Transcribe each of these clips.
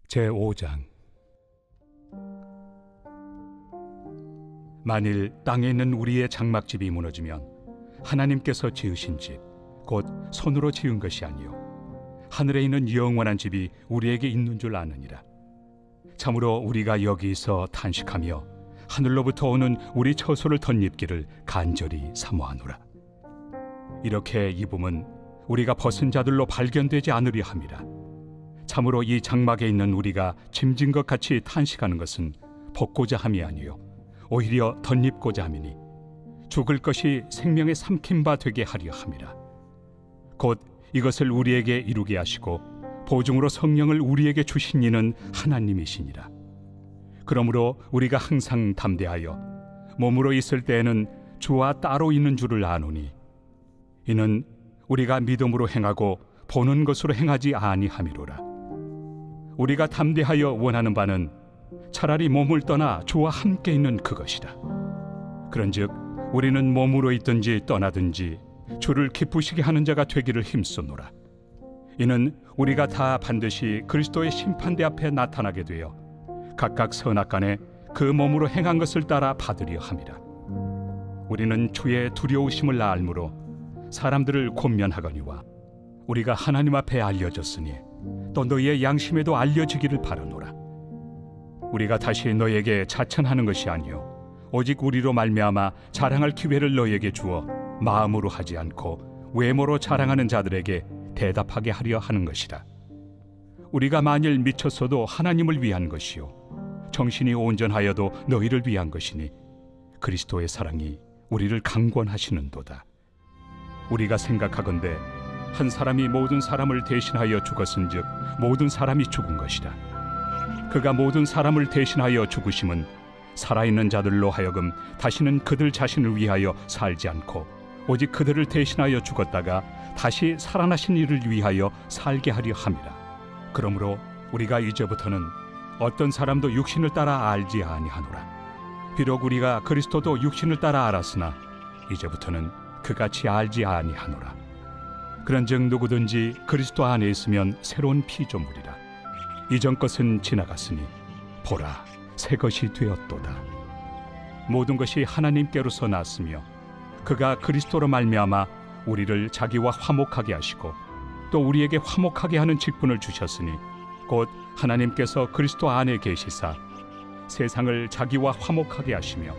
제5장. 만일 땅에 있는 우리의 장막집이 무너지면 하나님께서 지으신 집, 곧 손으로 지은 것이 아니요 하늘에 있는 영원한 집이 우리에게 있는 줄 아느니라. 참으로 우리가 여기서 탄식하며 하늘로부터 오는 우리 처소를 덧입기를 간절히 사모하노라. 이렇게 입음은 우리가 벗은 자들로 발견되지 않으려 함이라. 참으로 이 장막에 있는 우리가 짐진 것 같이 탄식하는 것은 벗고자 함이 아니요 오히려 덧입고자 함이니 죽을 것이 생명의 삼킨 바 되게 하려 함이라. 곧 이것을 우리에게 이루게 하시고 보증으로 성령을 우리에게 주신 이는 하나님이시니라. 그러므로 우리가 항상 담대하여 몸으로 있을 때에는 주와 따로 있는 줄을 아노니 이는 우리가 믿음으로 행하고 보는 것으로 행하지 아니함이로라. 우리가 담대하여 원하는 바는 차라리 몸을 떠나 주와 함께 있는 그것이라. 그런즉 우리는 몸으로 있든지 떠나든지 주를 기쁘시게 하는 자가 되기를 힘쓰노라. 이는 우리가 다 반드시 그리스도의 심판대 앞에 나타나게 되어 각각 선악간에 그 몸으로 행한 것을 따라 받으려 함이라. 우리는 주의 두려우심을 알므로 사람들을 권면하거니와 우리가 하나님 앞에 알려졌으니 또 너희의 양심에도 알려지기를 바라노라. 우리가 다시 너희에게 자천하는 것이 아니요 오직 우리로 말미암아 자랑할 기회를 너희에게 주어 마음으로 하지 않고 외모로 자랑하는 자들에게 대답하게 하려 하는 것이라. 우리가 만일 미쳤어도 하나님을 위한 것이요 정신이 온전하여도 너희를 위한 것이니 그리스도의 사랑이 우리를 강권하시는도다. 우리가 생각하건대 한 사람이 모든 사람을 대신하여 죽었은즉 모든 사람이 죽은 것이다. 그가 모든 사람을 대신하여 죽으심은 살아있는 자들로 하여금 다시는 그들 자신을 위하여 살지 않고 오직 그들을 대신하여 죽었다가 다시 살아나신 이를 위하여 살게 하려 함이라. 그러므로 우리가 이제부터는 어떤 사람도 육신을 따라 알지 아니하노라. 비록 우리가 그리스도도 육신을 따라 알았으나 이제부터는 그같이 알지 아니하노라. 그런즉 누구든지 그리스도 안에 있으면 새로운 피조물이라. 이전 것은 지나갔으니 보라 새 것이 되었도다. 모든 것이 하나님께로서 났으며 그가 그리스도로 말미암아 우리를 자기와 화목하게 하시고 또 우리에게 화목하게 하는 직분을 주셨으니 곧 하나님께서 그리스도 안에 계시사 세상을 자기와 화목하게 하시며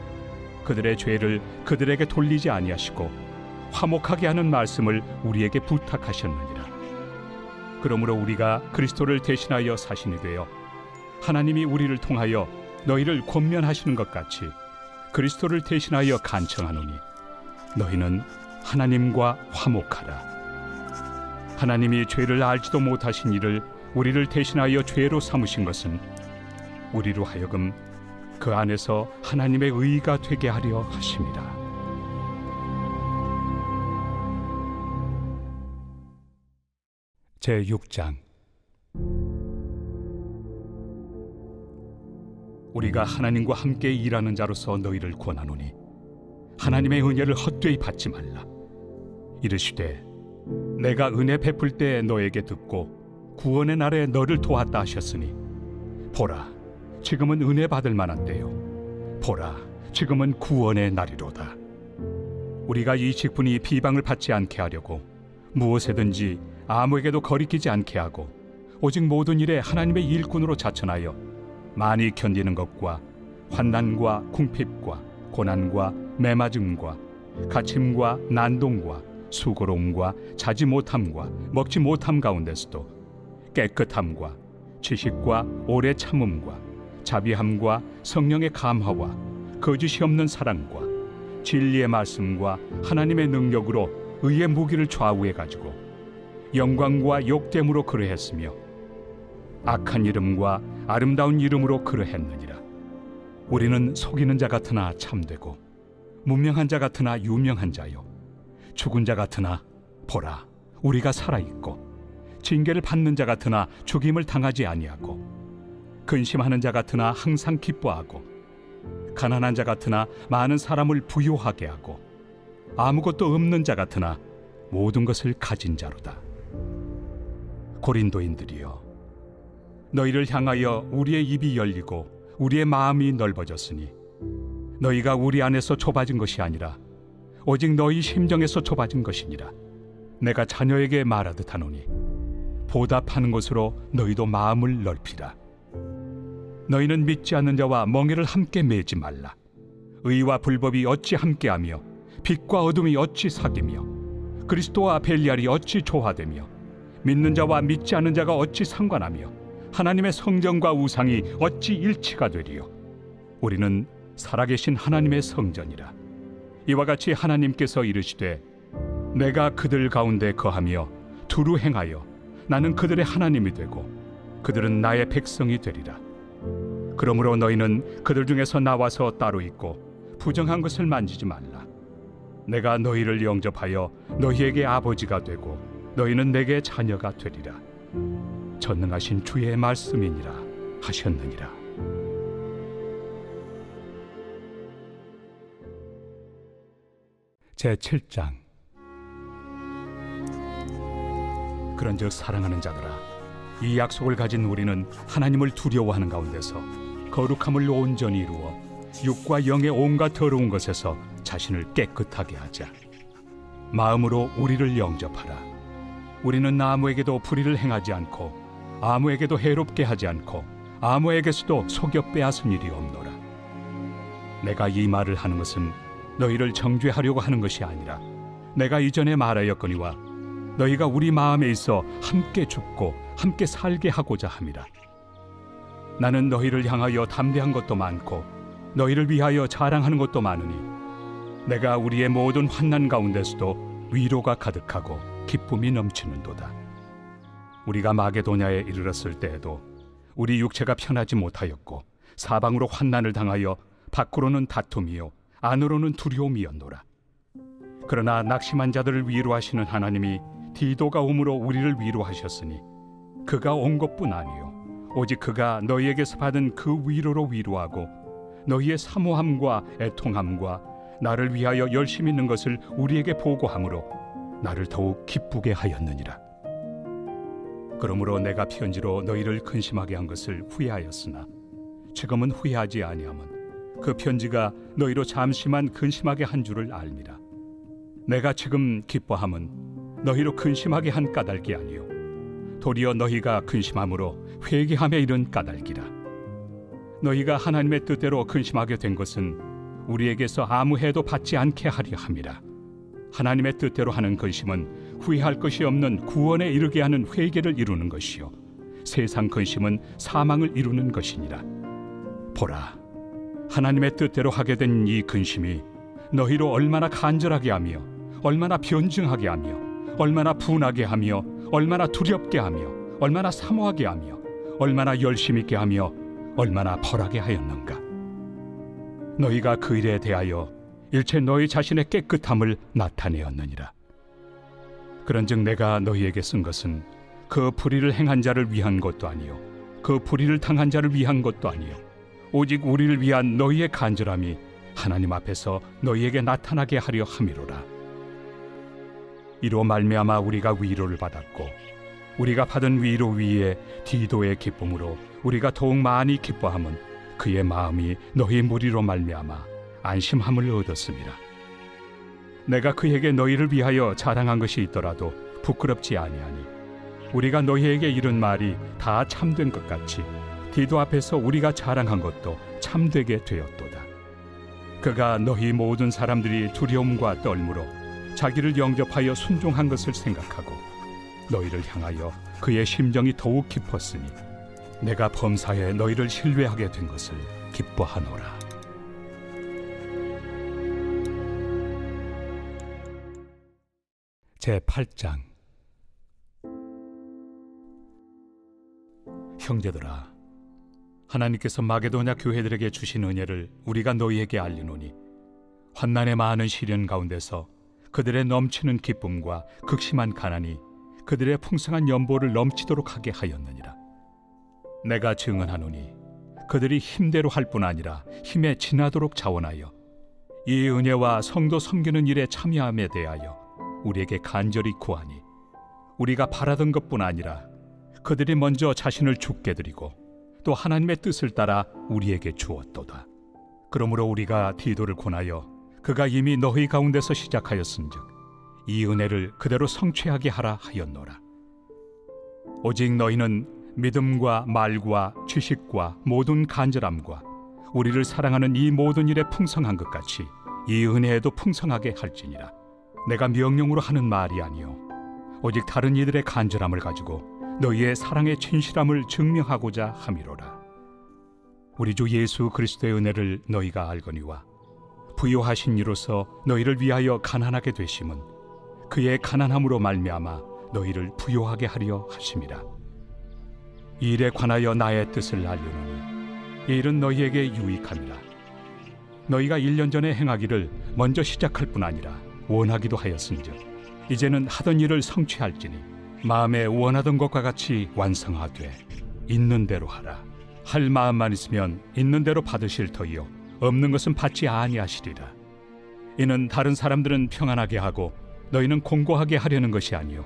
그들의 죄를 그들에게 돌리지 아니하시고 화목하게 하는 말씀을 우리에게 부탁하셨느니라. 그러므로 우리가 그리스도를 대신하여 사신이 되어 하나님이 우리를 통하여 너희를 권면하시는 것 같이 그리스도를 대신하여 간청하노니 너희는 하나님과 화목하라. 하나님이 죄를 알지도 못하신 이를 우리를 대신하여 죄로 삼으신 것은 우리로 하여금 그 안에서 하나님의 의가 되게 하려 하심이라. 제6장. 우리가 하나님과 함께 일하는 자로서 너희를 권하노니 하나님의 은혜를 헛되이 받지 말라. 이르시되 내가 은혜 베풀 때 너에게 듣고 구원의 날에 너를 도왔다 하셨으니 보라 지금은 은혜 받을 만한 때요 보라 지금은 구원의 날이로다. 우리가 이 직분이 비방을 받지 않게 하려고 무엇에든지 아무에게도 거리끼지 않게 하고 오직 모든 일에 하나님의 일꾼으로 자천하여 많이 견디는 것과 환난과 궁핍과 고난과 매맞음과 갇힘과 난동과 수고로움과 자지 못함과 먹지 못함 가운데서도 깨끗함과 지식과 오래 참음과 자비함과 성령의 감화와 거짓이 없는 사랑과 진리의 말씀과 하나님의 능력으로 의의 무기를 좌우해 가지고 영광과 욕됨으로 그러했으며 악한 이름과 아름다운 이름으로 그러했느니라. 우리는 속이는 자 같으나 참되고 무명한 자 같으나 유명한 자요 죽은 자 같으나 보라 우리가 살아있고 징계를 받는 자 같으나 죽임을 당하지 아니하고 근심하는 자 같으나 항상 기뻐하고 가난한 자 같으나 많은 사람을 부요하게 하고 아무것도 없는 자 같으나 모든 것을 가진 자로다. 고린도인들이여 너희를 향하여 우리의 입이 열리고 우리의 마음이 넓어졌으니 너희가 우리 안에서 좁아진 것이 아니라 오직 너희 심정에서 좁아진 것이니라. 내가 자녀에게 말하듯 하노니 보답하는 것으로 너희도 마음을 넓히라. 너희는 믿지 않는 자와 멍에를 함께 매지 말라. 의와 불법이 어찌 함께하며 빛과 어둠이 어찌 사귀며 그리스도와 벨리알이 어찌 조화되며 믿는 자와 믿지 않는 자가 어찌 상관하며 하나님의 성전과 우상이 어찌 일치가 되리요. 우리는 살아계신 하나님의 성전이라. 이와 같이 하나님께서 이르시되 내가 그들 가운데 거하며 두루 행하여 나는 그들의 하나님이 되고 그들은 나의 백성이 되리라. 그러므로 너희는 그들 중에서 나와서 따로 있고 부정한 것을 만지지 말라. 내가 너희를 영접하여 너희에게 아버지가 되고 너희는 내게 자녀가 되리라. 전능하신 주의 말씀이니라 하셨느니라. 제7장. 그런즉 사랑하는 자들아, 이 약속을 가진 우리는 하나님을 두려워하는 가운데서 거룩함을 온전히 이루어 육과 영의 온갖 더러운 것에서 자신을 깨끗하게 하자. 마음으로 우리를 영접하라. 우리는 아무에게도 불의를 행하지 않고 아무에게도 해롭게 하지 않고 아무에게서도 속여 빼앗은 일이 없노라. 내가 이 말을 하는 것은 너희를 정죄하려고 하는 것이 아니라 내가 이전에 말하였거니와 너희가 우리 마음에 있어 함께 죽고 함께 살게 하고자 함이라. 나는 너희를 향하여 담대한 것도 많고 너희를 위하여 자랑하는 것도 많으니 내가 우리의 모든 환난 가운데서도 위로가 가득하고 기쁨이 넘치는도다. 우리가 마게도냐에 이르렀을 때에도 우리 육체가 편하지 못하였고 사방으로 환난을 당하여 밖으로는 다툼이요 안으로는 두려움이었노라. 그러나 낙심한 자들을 위로하시는 하나님이 디도가 오므로 우리를 위로하셨으니 그가 온 것뿐 아니요 오직 그가 너희에게서 받은 그 위로로 위로하고 너희의 사모함과 애통함과 나를 위하여 열심히 있는 것을 우리에게 보고함으로 나를 더욱 기쁘게 하였느니라. 그러므로 내가 편지로 너희를 근심하게 한 것을 후회하였으나 지금은 후회하지 아니함은 그 편지가 너희로 잠시만 근심하게 한 줄을 알미라. 내가 지금 기뻐함은 너희로 근심하게 한 까닭이 아니요 도리어 너희가 근심함으로 회개함에 이른 까닭이라. 너희가 하나님의 뜻대로 근심하게 된 것은 우리에게서 아무 해도 받지 않게 하려 함이라. 하나님의 뜻대로 하는 근심은 후회할 것이 없는 구원에 이르게 하는 회개를 이루는 것이요 세상 근심은 사망을 이루는 것이니라. 보라, 하나님의 뜻대로 하게 된 이 근심이 너희로 얼마나 간절하게 하며 얼마나 변증하게 하며 얼마나 분하게 하며 얼마나 두렵게 하며 얼마나 사모하게 하며 얼마나 열심 있게 하며 얼마나 벌하게 하였는가. 너희가 그 일에 대하여 일체 너희 자신의 깨끗함을 나타내었느니라. 그런즉 내가 너희에게 쓴 것은 그 불의를 행한 자를 위한 것도 아니요 그 불의를 당한 자를 위한 것도 아니요 오직 우리를 위한 너희의 간절함이 하나님 앞에서 너희에게 나타나게 하려 함이로라. 이로 말미암아 우리가 위로를 받았고 우리가 받은 위로 위에 디도의 기쁨으로 우리가 더욱 많이 기뻐함은 그의 마음이 너희 무리로 말미암아 안심함을 얻었음이라. 내가 그에게 너희를 위하여 자랑한 것이 있더라도 부끄럽지 아니하니 우리가 너희에게 이른 말이 다 참된 것 같이 디도 앞에서 우리가 자랑한 것도 참되게 되었도다. 그가 너희 모든 사람들이 두려움과 떨므로 자기를 영접하여 순종한 것을 생각하고 너희를 향하여 그의 심정이 더욱 깊었으니 내가 범사에 너희를 신뢰하게 된 것을 기뻐하노라. 제8장. 형제들아, 하나님께서 마게도냐 교회들에게 주신 은혜를 우리가 너희에게 알리노니 환난의 많은 시련 가운데서 그들의 넘치는 기쁨과 극심한 가난이 그들의 풍성한 연보를 넘치도록 하게 하였느니라. 내가 증언하노니 그들이 힘대로 할 뿐 아니라 힘에 지나도록 자원하여 이 은혜와 성도 섬기는 일에 참여함에 대하여 우리에게 간절히 구하니 우리가 바라던 것뿐 아니라 그들이 먼저 자신을 죽게 드리고 또 하나님의 뜻을 따라 우리에게 주었도다. 그러므로 우리가 디도를 권하여 그가 이미 너희 가운데서 시작하였은즉 이 은혜를 그대로 성취하게 하라 하였노라. 오직 너희는 믿음과 말과 지식과 모든 간절함과 우리를 사랑하는 이 모든 일에 풍성한 것 같이 이 은혜에도 풍성하게 할지니라. 내가 명령으로 하는 말이 아니요 오직 다른 이들의 간절함을 가지고 너희의 사랑의 진실함을 증명하고자 함이로라. 우리 주 예수 그리스도의 은혜를 너희가 알거니와 부요하신 이로서 너희를 위하여 가난하게 되심은 그의 가난함으로 말미암아 너희를 부요하게 하려 하심이라. 이 일에 관하여 나의 뜻을 알려노니 이 일은 너희에게 유익함이라. 너희가 1년 전에 행하기를 먼저 시작할 뿐 아니라 원하기도 하였은즉 이제는 하던 일을 성취할지니 마음에 원하던 것과 같이 완성하되 있는 대로 하라. 할 마음만 있으면 있는 대로 받으실 터이요 없는 것은 받지 아니하시리라. 이는 다른 사람들은 평안하게 하고 너희는 공고하게 하려는 것이 아니요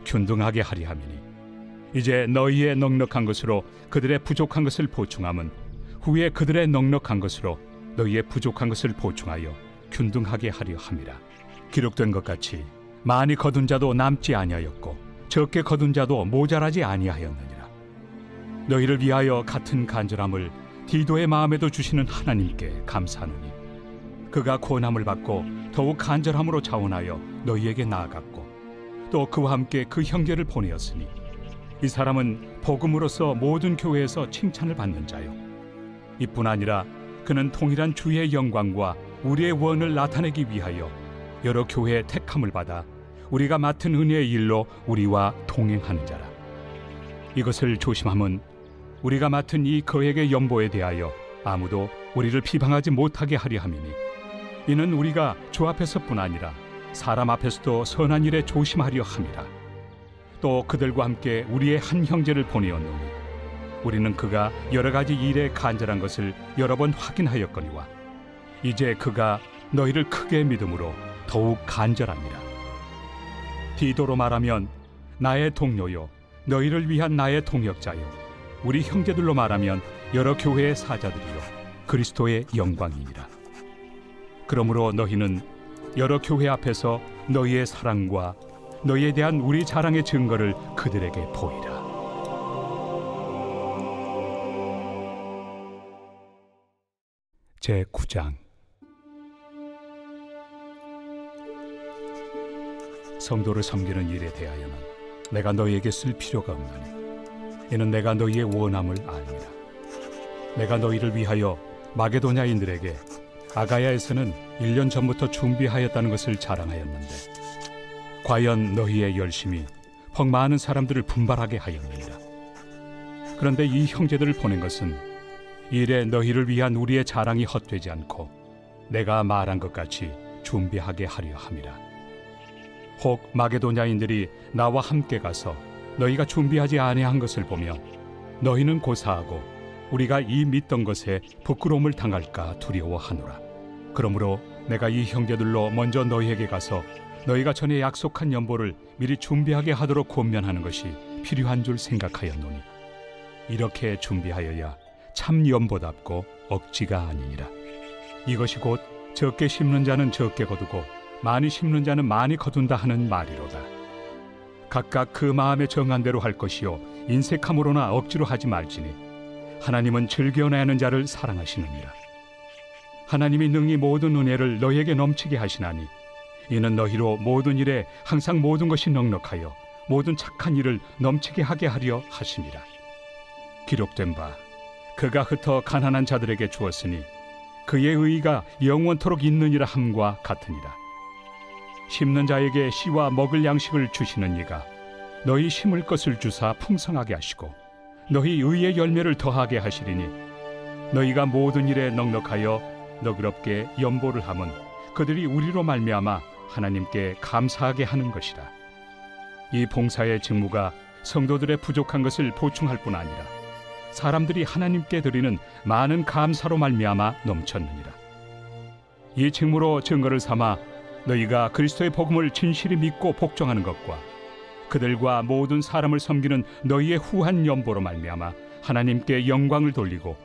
균등하게 하리 함이니 이제 너희의 넉넉한 것으로 그들의 부족한 것을 보충함은 후에 그들의 넉넉한 것으로 너희의 부족한 것을 보충하여 균등하게 하려 함이라. 기록된 것 같이 많이 거둔 자도 남지 아니하였고 적게 거둔 자도 모자라지 아니하였느니라. 너희를 위하여 같은 간절함을 디도의 마음에도 주시는 하나님께 감사하노니 그가 권함을 받고 더욱 간절함으로 자원하여 너희에게 나아갔고 또 그와 함께 그 형제를 보내었으니 이 사람은 복음으로서 모든 교회에서 칭찬을 받는 자요 이뿐 아니라 그는 동일한 주의 영광과 우리의 원을 나타내기 위하여 여러 교회의 택함을 받아 우리가 맡은 은혜의 일로 우리와 동행하는 자라. 이것을 조심함은 우리가 맡은 이 거액의 연보에 대하여 아무도 우리를 비방하지 못하게 하려 함이니 이는 우리가 주 앞에서뿐 아니라 사람 앞에서도 선한 일에 조심하려 함이라. 또 그들과 함께 우리의 한 형제를 보내었노니 우리는 그가 여러 가지 일에 간절한 것을 여러 번 확인하였거니와 이제 그가 너희를 크게 믿음으로 더욱 간절합니다. 디도로 말하면 나의 동료요 너희를 위한 나의 동역자요 우리 형제들로 말하면 여러 교회의 사자들이요 그리스도의 영광이니라. 그러므로 너희는 여러 교회 앞에서 너희의 사랑과 너희에 대한 우리 자랑의 증거를 그들에게 보이라. 제9장. 성도를 섬기는 일에 대하여는 내가 너희에게 쓸 필요가 없나니 이는 내가 너희의 원함을 알미라. 내가 너희를 위하여 마게도냐인들에게 아가야에서는 1년 전부터 준비하였다는 것을 자랑하였는데 과연 너희의 열심이 퍽 많은 사람들을 분발하게 하였느니라. 그런데 이 형제들을 보낸 것은 이래 너희를 위한 우리의 자랑이 헛되지 않고 내가 말한 것 같이 준비하게 하려 함이라. 혹 마게도냐인들이 나와 함께 가서 너희가 준비하지 아니한 것을 보며 너희는 고사하고 우리가 이 믿던 것에 부끄러움을 당할까 두려워하노라. 그러므로 내가 이 형제들로 먼저 너희에게 가서 너희가 전에 약속한 연보를 미리 준비하게 하도록 권면하는 것이 필요한 줄 생각하였노니 이렇게 준비하여야 참 연보답고 억지가 아니니라. 이것이 곧 적게 심는 자는 적게 거두고 많이 심는 자는 많이 거둔다 하는 말이로다. 각각 그 마음에 정한 대로 할 것이요 인색함으로나 억지로 하지 말지니 하나님은 즐겨내야 하는 자를 사랑하시느니라. 하나님이 능히 모든 은혜를 너희에게 넘치게 하시나니 이는 너희로 모든 일에 항상 모든 것이 넉넉하여 모든 착한 일을 넘치게 하게 하려 하심이라. 기록된 바 그가 흩어 가난한 자들에게 주었으니 그의 의의가 영원토록 있느니라 함과 같으니라. 심는 자에게 씨와 먹을 양식을 주시는 이가 너희 심을 것을 주사 풍성하게 하시고 너희 의의 열매를 더하게 하시리니 너희가 모든 일에 넉넉하여 너그럽게 연보를 함은 그들이 우리로 말미암아 하나님께 감사하게 하는 것이라. 이 봉사의 직무가 성도들의 부족한 것을 보충할 뿐 아니라 사람들이 하나님께 드리는 많은 감사로 말미암아 넘쳤느니라. 이 직무로 증거를 삼아 너희가 그리스도의 복음을 진실히 믿고 복종하는 것과 그들과 모든 사람을 섬기는 너희의 후한 연보로 말미암아 하나님께 영광을 돌리고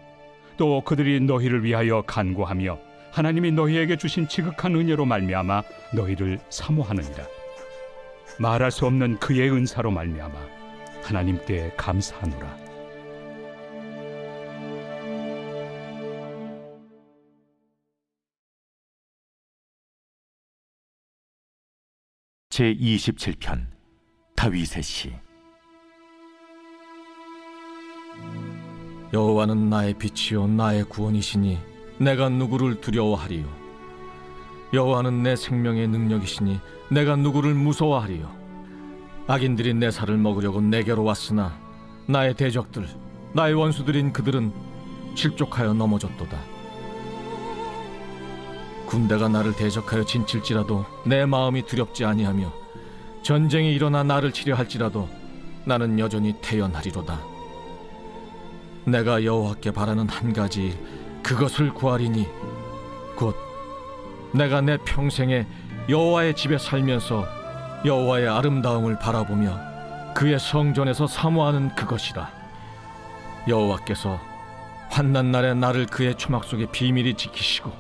또 그들이 너희를 위하여 간구하며 하나님이 너희에게 주신 지극한 은혜로 말미암아 너희를 사모하느니라. 말할 수 없는 그의 은사로 말미암아 하나님께 감사하노라. 제27편 다윗의 시. 여호와는 나의 빛이요 나의 구원이시니 내가 누구를 두려워하리요. 여호와는 내 생명의 능력이시니 내가 누구를 무서워하리요. 악인들이 내 살을 먹으려고 내게로 왔으나 나의 대적들 나의 원수들인 그들은 실족하여 넘어졌도다. 군대가 나를 대적하여 진칠지라도 내 마음이 두렵지 아니하며 전쟁이 일어나 나를 치려 할지라도 나는 여전히 태연하리로다. 내가 여호와께 바라는 한 가지 그것을 구하리니 곧 내가 내 평생에 여호와의 집에 살면서 여호와의 아름다움을 바라보며 그의 성전에서 사모하는 그것이다. 여호와께서 환난 날에 나를 그의 초막 속에 비밀히 지키시고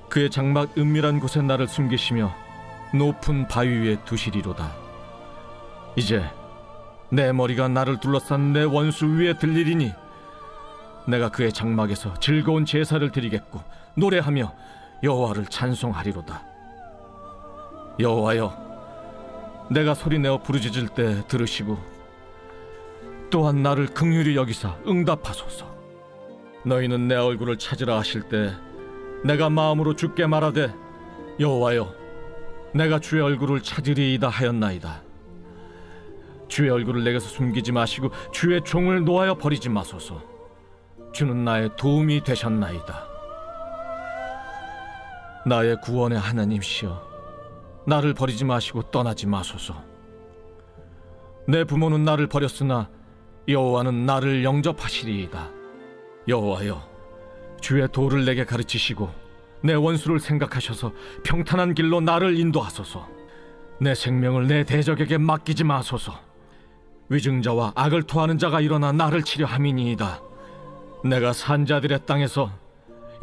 그의 장막 은밀한 곳에 나를 숨기시며 높은 바위 위에 두시리로다. 이제 내 머리가 나를 둘러싼 내 원수 위에 들리리니 내가 그의 장막에서 즐거운 제사를 드리겠고 노래하며 여호와를 찬송하리로다. 여호와여, 내가 소리내어 부르짖을 때 들으시고 또한 나를 긍휼히 여기사 응답하소서. 너희는 내 얼굴을 찾으라 하실 때 내가 마음으로 주께 말하되 여호와여, 내가 주의 얼굴을 찾으리이다 하였나이다. 주의 얼굴을 내게서 숨기지 마시고 주의 종을 놓아여 버리지 마소서. 주는 나의 도움이 되셨나이다. 나의 구원의 하나님시여, 나를 버리지 마시고 떠나지 마소서. 내 부모는 나를 버렸으나 여호와는 나를 영접하시리이다. 여호와여, 주의 도를 내게 가르치시고 내 원수를 생각하셔서 평탄한 길로 나를 인도하소서. 내 생명을 내 대적에게 맡기지 마소서. 위증자와 악을 토하는 자가 일어나 나를 치려 함이니이다. 내가 산자들의 땅에서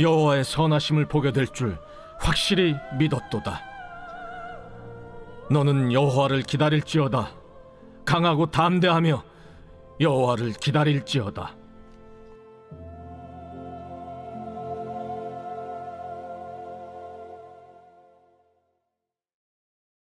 여호와의 선하심을 보게 될 줄 확실히 믿었도다. 너는 여호와를 기다릴지어다. 강하고 담대하며 여호와를 기다릴지어다.